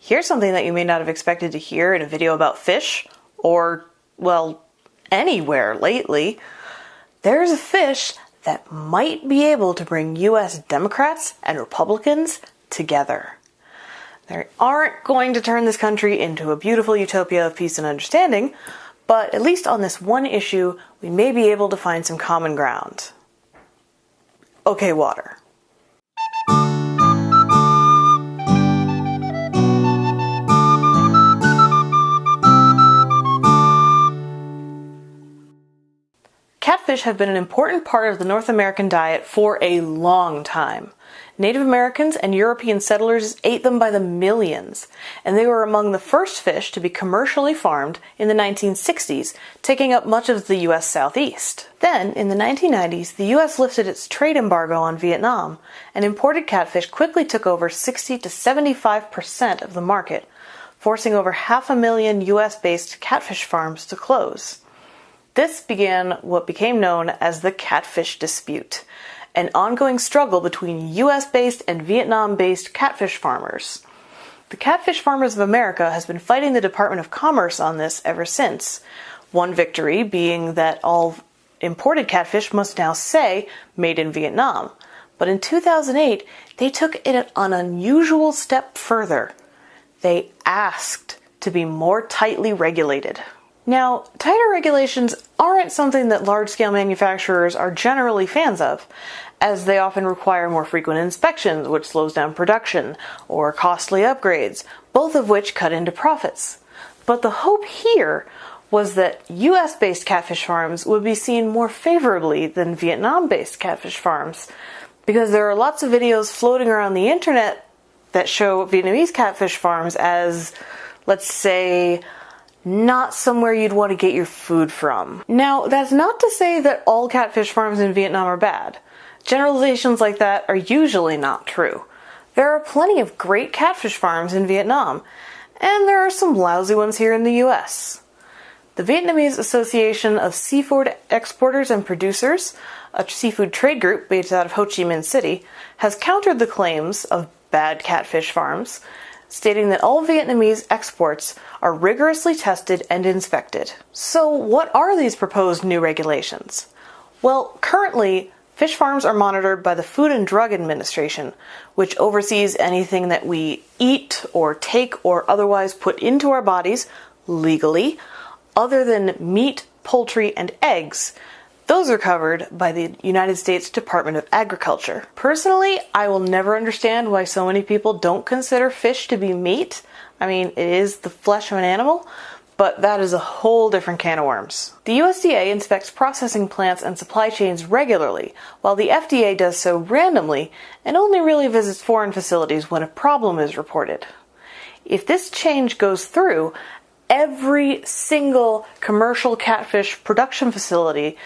Here's something that you may not have expected to hear in a video about fish, or, well, anywhere lately. There's a fish that might be able to bring US Democrats and Republicans together. They aren't going to turn this country into a beautiful utopia of peace and understanding, but at least on this one issue, we may be able to find some common ground. Okay, water. Catfish have been an important part of the North American diet for a long time. Native Americans and European settlers ate them by the millions, and they were among the first fish to be commercially farmed in the 1960s, taking up much of the U.S. Southeast. Then, in the 1990s, the U.S. lifted its trade embargo on Vietnam, and imported catfish quickly took over 60 to 75% of the market, forcing over 500,000 U.S.-based catfish farms to close. This began what became known as the Catfish Dispute, an ongoing struggle between US-based and Vietnam-based catfish farmers. The Catfish Farmers of America has been fighting the Department of Commerce on this ever since, one victory being that all imported catfish must now say, "Made in Vietnam." But in 2008, they took it an unusual step further. They asked to be more tightly regulated. Now, tighter regulations aren't something that large-scale manufacturers are generally fans of, as they often require more frequent inspections, which slows down production, or costly upgrades, both of which cut into profits. But the hope here was that US-based catfish farms would be seen more favorably than Vietnam-based catfish farms, because there are lots of videos floating around the internet that show Vietnamese catfish farms as, let's say, not somewhere you'd want to get your food from. Now, that's not to say that all catfish farms in Vietnam are bad. Generalizations like that are usually not true. There are plenty of great catfish farms in Vietnam, and there are some lousy ones here in the US. The Vietnamese Association of Seafood Exporters and Producers, a seafood trade group based out of Ho Chi Minh City, has countered the claims of bad catfish farms, stating that all Vietnamese exports are rigorously tested and inspected. So what are these proposed new regulations? Well, currently, fish farms are monitored by the Food and Drug Administration, which oversees anything that we eat or take or otherwise put into our bodies legally, other than meat, poultry, and eggs. Those are covered by the United States Department of Agriculture. Personally, I will never understand why so many people don't consider fish to be meat. I mean, it is the flesh of an animal, but that is a whole different can of worms. The USDA inspects processing plants and supply chains regularly, while the FDA does so randomly and only really visits foreign facilities when a problem is reported. If this change goes through, every single commercial catfish production facility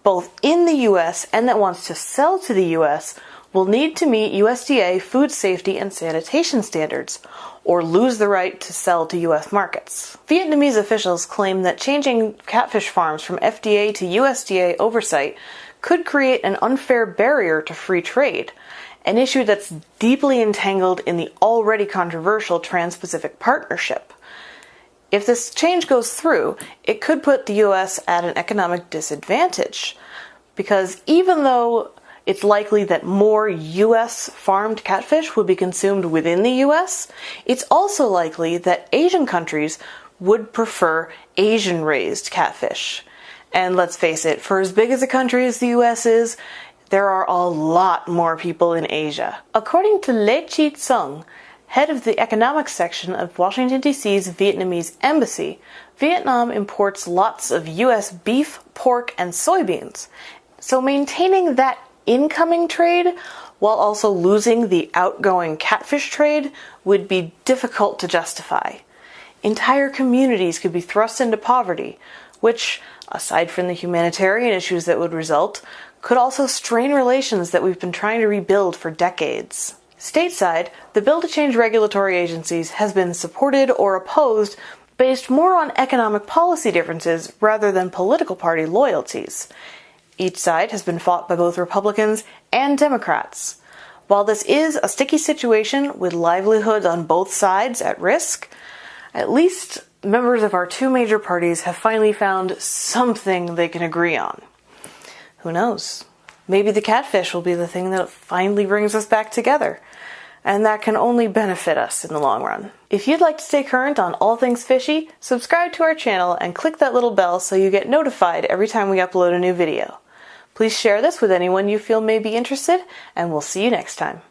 both in the U.S. and that wants to sell to the U.S. will need to meet USDA food safety and sanitation standards, or lose the right to sell to U.S. markets. Vietnamese officials claim that changing catfish farms from FDA to USDA oversight could create an unfair barrier to free trade, an issue that's deeply entangled in the already controversial Trans-Pacific Partnership. If this change goes through, it could put the U.S. at an economic disadvantage, because even though it's likely that more U.S. farmed catfish would be consumed within the U.S., it's also likely that Asian countries would prefer Asian-raised catfish. And let's face it, for as big as a country as the U.S. is, there are a lot more people in Asia. According to Le Chi Tsung, head of the economics section of Washington, D.C.'s Vietnamese embassy, Vietnam imports lots of U.S. beef, pork, and soybeans. So maintaining that incoming trade while also losing the outgoing catfish trade would be difficult to justify. Entire communities could be thrust into poverty, which, aside from the humanitarian issues that would result, could also strain relations that we've been trying to rebuild for decades. Stateside, the bill to change regulatory agencies has been supported or opposed based more on economic policy differences rather than political party loyalties. Each side has been fought by both Republicans and Democrats. While this is a sticky situation with livelihoods on both sides at risk, at least members of our two major parties have finally found something they can agree on. Who knows? Maybe the catfish will be the thing that finally brings us back together, and that can only benefit us in the long run. If you'd like to stay current on all things fishy, subscribe to our channel and click that little bell so you get notified every time we upload a new video. Please share this with anyone you feel may be interested, and we'll see you next time.